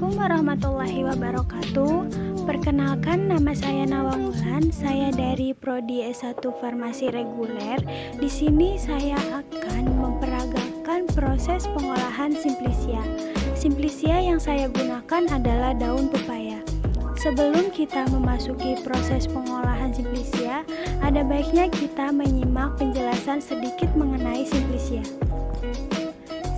Assalamualaikum warahmatullahi wabarakatuh. Perkenalkan, nama saya Nawa Mulan. Saya dari Prodi S1 Farmasi Reguler. Di sini saya akan memperagakan proses pengolahan Simplicia. Simplicia yang saya gunakan adalah daun pepaya. Sebelum kita memasuki proses pengolahan Simplicia, ada baiknya kita menyimak penjelasan sedikit mengenai Simplicia.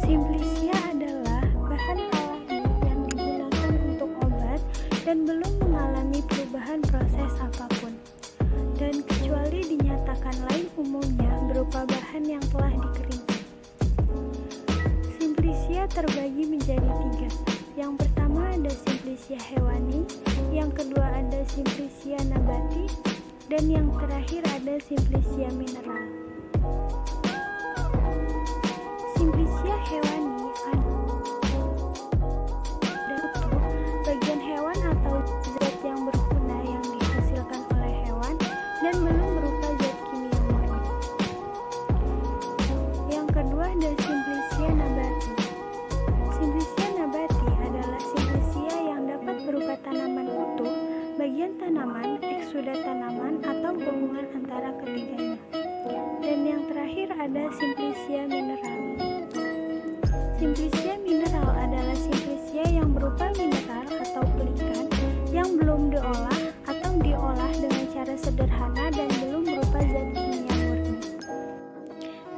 Simplicia adalah bahan alami yang digunakan untuk obat dan belum mengalami perubahan proses apapun, dan kecuali dinyatakan lain umumnya berupa bahan yang telah dikeringkan. Simplicia terbagi menjadi 3. Yang pertama ada Simplicia hewani, yang kedua ada Simplicia nabati, dan yang terakhir ada Simplicia mineral. Simplicia hewani ada bagian hewan atau zat yang berguna yang dihasilkan oleh hewan dan belum berupa zat kimia murni. Yang kedua ada Simplicia nabati. Simplicia nabati adalah Simplicia yang dapat berupa tanaman utuh, bagian tanaman, eksudat tanaman, atau gabungan antara ketiganya. Dan yang terakhir ada Simplicia mineral. Simplicia mineral adalah Simplicia yang berupa mineral atau pelikan yang belum diolah atau diolah dengan cara sederhana dan belum berupa zat kimia murni.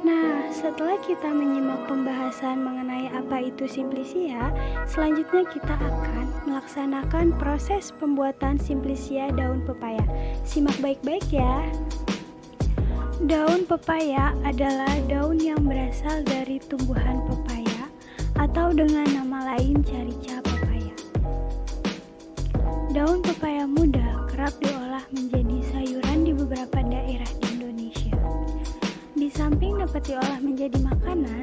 Nah, setelah kita menyimak pembahasan mengenai apa itu Simplicia, selanjutnya kita akan melaksanakan proses pembuatan Simplicia daun pepaya. Simak baik-baik ya. Daun pepaya adalah daun yang berasal dari tumbuhan pepaya atau dengan nama lain carica pepaya. Daun pepaya muda kerap diolah menjadi sayuran di beberapa daerah di Indonesia. Di samping dapat diolah menjadi makanan,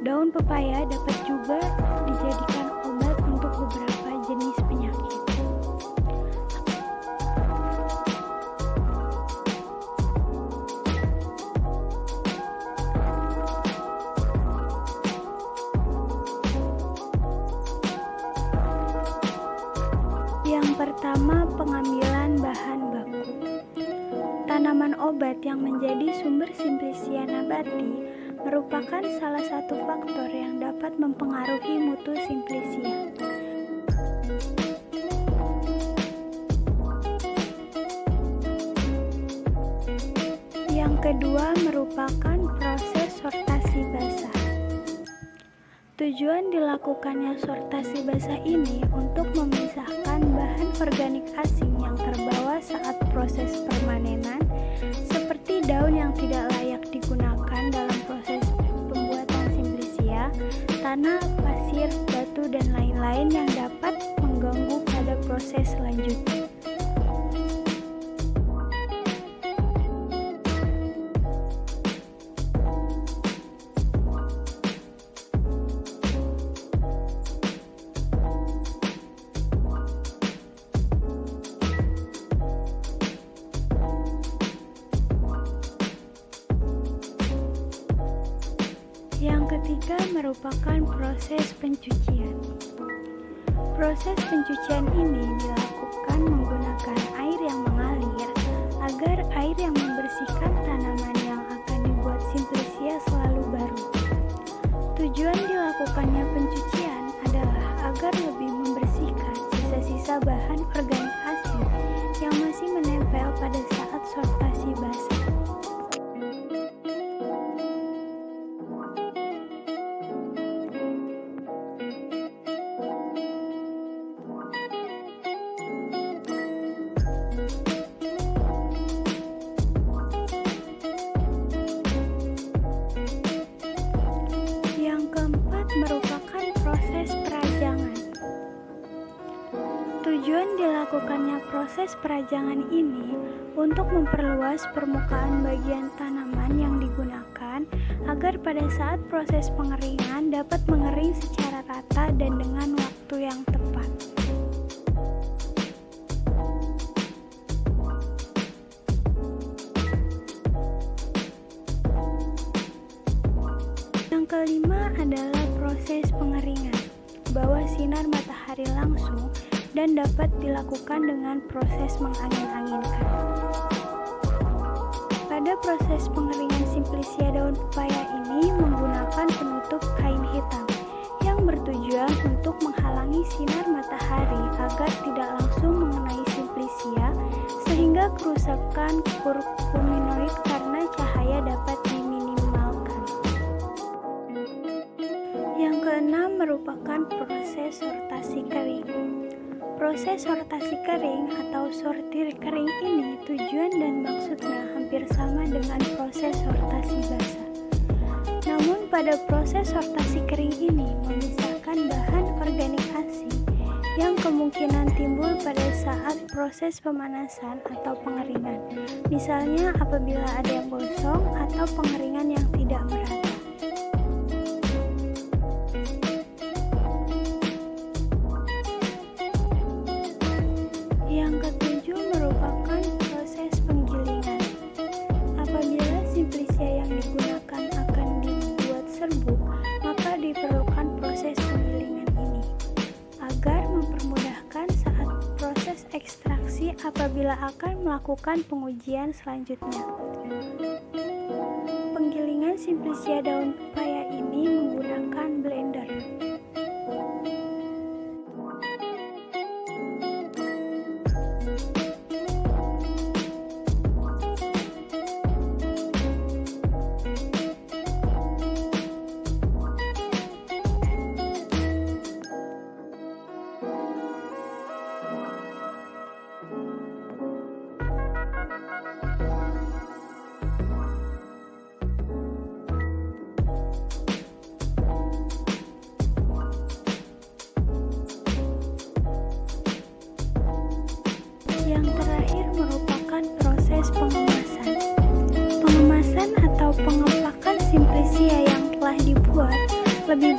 daun pepaya dapat juga dijadikan obat untuk beberapa jenis penyakit. Yang pertama, pengambilan bahan baku. Tanaman obat yang menjadi sumber Simplicia nabati merupakan salah satu faktor yang dapat mempengaruhi mutu Simplicia. Yang kedua merupakan proses sortasi basah. Tujuan dilakukannya sortasi basah ini untuk memisahkan bahan organik asing yang terbawa saat proses permanenan, seperti daun yang tidak layak digunakan dalam proses pembuatan Simplicia, tanah, pasir, batu, dan lain-lain yang dapat mengganggu pada proses selanjutnya. Yang ketiga merupakan proses pencucian. Proses pencucian ini dilakukan menggunakan air yang mengalir agar air yang membersihkan tanaman yang akan dibuat Simplicia selalu baru. Tujuan dilakukannya pencucian adalah agar lebih membersihkan sisa-sisa bahan organik asing yang masih menempel pada saat sortasi basah. Merupakan proses perajangan. Tujuan dilakukannya proses perajangan ini untuk memperluas permukaan bagian tanaman yang digunakan agar pada saat proses pengeringan dapat mengering secara rata dan dengan waktu yang tepat. Yang kelima adalah proses pengeringan. Bawah sinar sinar matahari langsung dan dapat dilakukan dengan proses mengangin-anginkan. Pada proses pengeringan Simplicia daun pepaya ini menggunakan penutup kain hitam yang bertujuan untuk menghalangi sinar matahari agar tidak langsung mengenai Simplicia sehingga kerusakan kurkuminoid karena cahaya dapat diminimalkan. Yang keenam merupakan proses sortasi kering. Proses sortasi kering atau sortir kering ini tujuan dan maksudnya hampir sama dengan proses sortasi basah. Namun pada proses sortasi kering ini memisahkan bahan organik ASI yang kemungkinan timbul pada saat proses pemanasan atau pengeringan, misalnya apabila ada yang gosong atau pengeringan yang tidak merata. Yang ketujuh merupakan proses penggilingan. Apabila Simplicia yang digunakan akan dibuat serbuk, maka diperlukan proses penggilingan ini agar mempermudahkan saat proses ekstraksi apabila akan melakukan pengujian selanjutnya. Penggilingan Simplicia daun pepaya ini menggunakan blender. Yang terakhir merupakan proses pengemasan. Pengemasan atau pengepakan Simplicia yang telah dibuat lebih